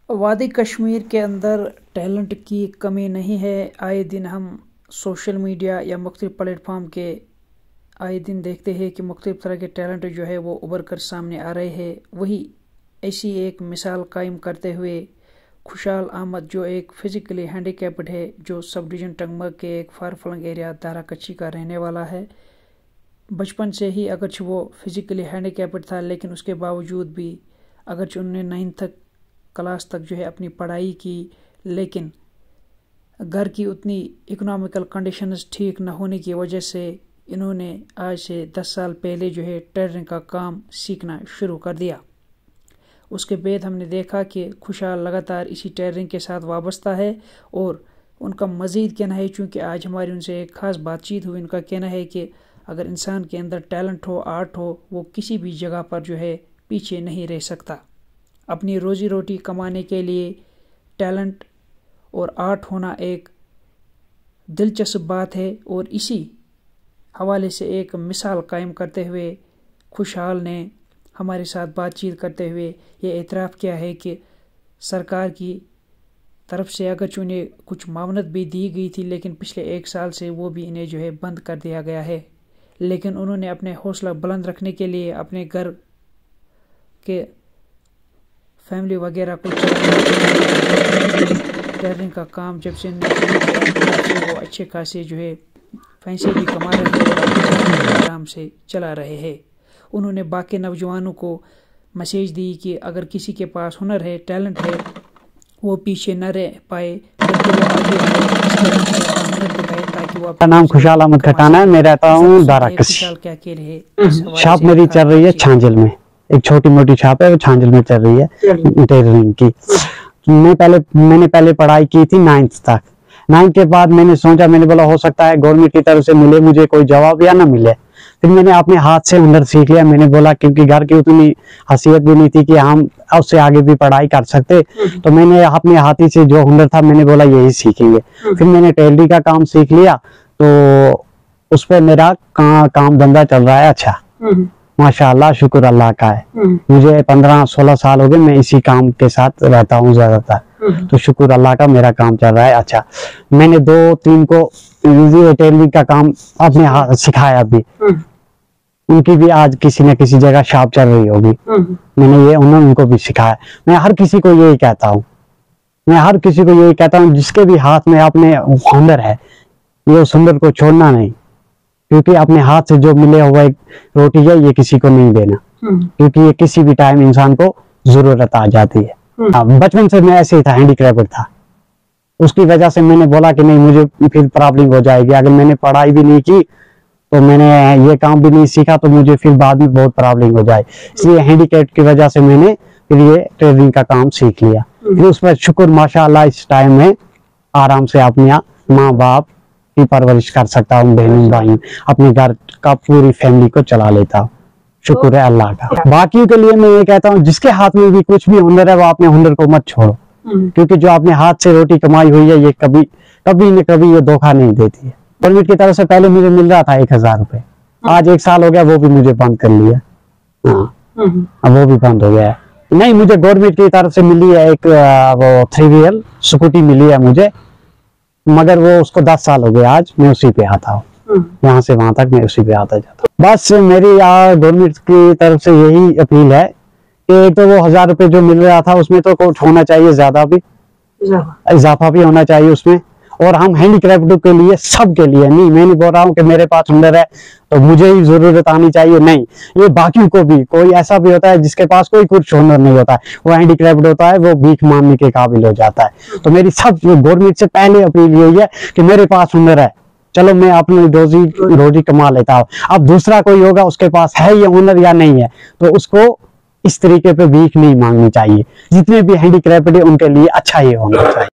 वादी कश्मीर के अंदर टैलेंट की कमी नहीं है। आए दिन हम सोशल मीडिया या मुख्तलिफ प्लेटफॉर्म के आए दिन देखते हैं कि मुख्तलिफ तरह के टैलेंट जो है वो उभर कर सामने आ रहे हैं। वही ऐसी एक मिसाल कायम करते हुए खुशहाल अहमद, जो एक फिज़िकली हैंडीकैप्ड है, जो सब डिवीज़न टंगमर्ग के एक फार फ्लंग एरिया दाराकच्ची का रहने वाला है। बचपन से ही अगरचे वो फिज़िकली हैंडीकैप्ड था, लेकिन उसके बावजूद भी अगरचे उन्होंने 9th क्लास तक जो है अपनी पढ़ाई की, लेकिन घर की उतनी इकोनॉमिकल कंडीशंस ठीक न होने की वजह से इन्होंने आज से 10 साल पहले जो है टेलरिंग का काम सीखना शुरू कर दिया। उसके बाद हमने देखा कि खुशहाल लगातार इसी टेलरिंग के साथ वाबस्ता है और उनका मज़ीद कहना है, चूँकि आज हमारी उनसे एक ख़ास बातचीत हुई, उनका कहना है कि अगर इंसान के अंदर टैलेंट हो, आर्ट हो, वो किसी भी जगह पर जो है पीछे नहीं रह सकता। अपनी रोज़ी रोटी कमाने के लिए टैलेंट और आर्ट होना एक दिलचस्प बात है। और इसी हवाले से एक मिसाल कायम करते हुए खुशहाल ने हमारे साथ बातचीत करते हुए ये एतराफ़ किया है कि सरकार की तरफ से अगरचे उन्हें कुछ मावनत भी दी गई थी, लेकिन पिछले 1 साल से वो भी इन्हें जो है बंद कर दिया गया है। लेकिन उन्होंने अपने हौसला बुलंद रखने के लिए अपने घर के फैमिली वगैरह को टेलरिंग का काम जब से वो अच्छे खासे जो है पैसे भी कमा रहे हैं, आराम से चला रहे हैं। उन्होंने बाकी नौजवानों को मैसेज दी कि अगर किसी के पास हुनर है, टैलेंट है, वो पीछे न रह पाए, मेरा नाम खुशहाल अहमद खटाना है। मैं रहता हूँ दाराकच्ची। क्या खेल है? शॉप मेरी चल रही है छांजल में, एक छोटी मोटी शॉप है, वो छांजल में चल रही है टेलरिंग की। मैंने पहले पढ़ाई की थी 9th तक। 9th के बाद मैंने सोचा, मैंने बोला हो सकता है गवर्नमेंट की तरफ से मिले मुझे कोई जवाब या ना मिले। फिर मैंने अपने हाथ से हुनर सीख लिया। मैंने बोला क्योंकि घर की उतनी हैसियत भी नहीं थी कि हम उससे आगे भी पढ़ाई कर सकते, तो मैंने अपने हाथी से जो हुनर था मैंने बोला यही सीखेंगे। फिर मैंने टेलरिंग का काम सीख लिया, तो उस पर मेरा काम धंधा चल रहा है अच्छा, माशाअल्लाह, शुक्र अल्लाह का है। मुझे 15-16 साल हो गए, मैं इसी काम के साथ रहता हूँ ज्यादातर, तो शुक्र अल्लाह का मेरा काम चल रहा है अच्छा। मैंने 2-3 को टेलरिंग का काम अपने हाथ सिखाया भी, उनकी भी आज किसी न किसी जगह शॉप चल रही होगी। मैंने ये उनको भी सिखाया। मैं हर किसी को यही कहता हूँ, जिसके भी हाथ में अपने हुनर है, ये उस हुनर को छोड़ना नहीं, क्योंकि अपने हाथ से जो मिले हुआ एक रोटी है ये किसी को नहीं देना, क्योंकि ये किसी भी टाइम इंसान को जरूरत आ जाती है। बचपन से मैं ऐसे ही था, हैंडीक्राफ्ट था। उसकी वजह से मैंने बोला कि नहीं, मुझे फिर प्रॉब्लम हो जाएगी। अगर मैंने पढ़ाई भी नहीं की तो मैंने ये काम भी नहीं सीखा तो मुझे फिर बाद में बहुत प्रॉब्लम हो जाए। इसलिए हैंडीक्राफ्ट की वजह से मैंने फिर ये टेलरिंग का काम सीख लिया। फिर उस पर शुक्र माशाअल्लाह, इस टाइम में आराम से अपने माँ बाप की परवरिश कर सकता हूँ, बहन भाई, अपने घर का पूरी फैमिली को चला लेता हूँ। शुक्र है अल्लाह का। बाकियों के लिए मैं ये कहता हूँ, जिसके हाथ में भी कुछ भी हुनर है वो अपने हुनर को मत छोड़ो, क्योंकि जो अपने हाथ से रोटी कमाई हुई है ये कभी न कभी ये धोखा नहीं देती है। गवर्नमेंट की तरफ से पहले मुझे मिल रहा था 1000 रुपए, आज 1 साल हो गया, वो भी मुझे बंद कर लिया। अब वो भी बंद हो गया है। नहीं, मुझे गवर्नमेंट की तरफ से मिली है एक वो 3 व्हील स्कूटी मिली है मुझे, मगर वो उसको 10 साल हो गए, आज मैं उसी पे आता हूँ। यहाँ से वहां तक मैं उसी पे आता जाता हूँ। बस मेरी गवर्नमेंट की तरफ से यही अपील है कि एक तो वो 1000 रुपए जो मिल रहा था उसमें तो कुछ होना चाहिए, ज्यादा भी इजाफा भी होना चाहिए उसमें। और हम हैंडीक्राफ्ट के लिए, सबके लिए नहीं, मैं नहीं बोल रहा हूँ कि मेरे पास हुनर है तो मुझे ही जरूरत आनी चाहिए, नहीं, ये बाकियों को भी। कोई ऐसा भी होता है जिसके पास कोई कुछ हुनर नहीं होता है, वो हैंडीक्राफ्ट होता है, वो भीख मांगने के काबिल हो जाता है। तो मेरी सब गवर्नमेंट से पहले अपील यही है कि मेरे पास हुनर है, चलो मैं अपनी रोजी कमा लेता हूँ। अब दूसरा कोई होगा, उसके पास है ये हुनर या नहीं है, तो उसको इस तरीके पे भीख नहीं मांगनी चाहिए। जितने भी हैंडीक्राफ्ट है उनके लिए अच्छा ये होना चाहिए।